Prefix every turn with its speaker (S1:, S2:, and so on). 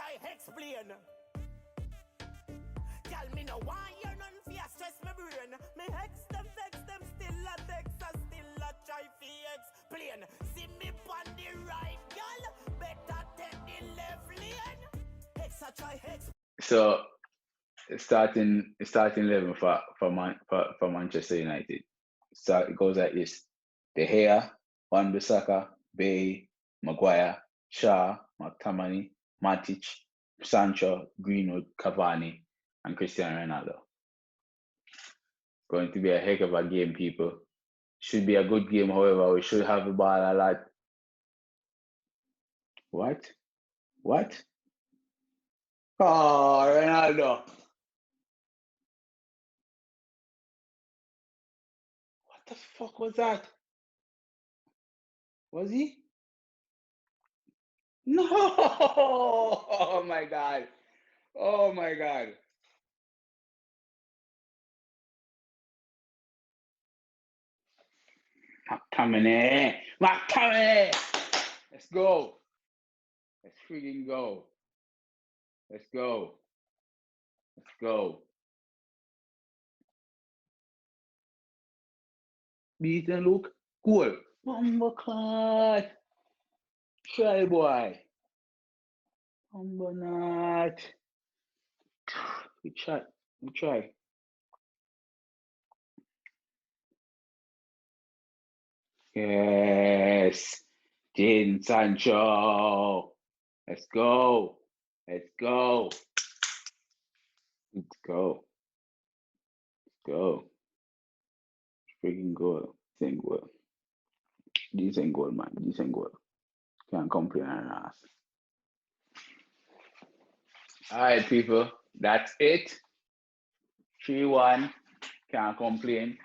S1: try explain. Tell me no why you're none fear stress my brain. Me hex them vex them still a text and still a try fi explain. See me pon the right gal, better take the left lane. Hex a try hex.
S2: So starting 11 for Manchester United. So it goes like this: De Gea, Wan-Bissaka, Bay, Maguire, Shaw, McTominay, Matic, Sancho, Greenwood, Cavani, and Cristiano Ronaldo. Going to be a heck of a game, people. Should be a good game, however, we should have the ball a lot. What? Oh, Ronaldo. What the fuck was that? Was he? No! Oh my God. Oh my God. McTominay. Let's go. Let's freaking go. Let's go. Beat and look. Goal. Bumble clot. Try, boy. Bumble not. We try. Yes. Jadon Sancho. Let's go. Freaking goal. Decent goal, man. Can't complain on us. All right, people. That's it. 3-1. Can't complain.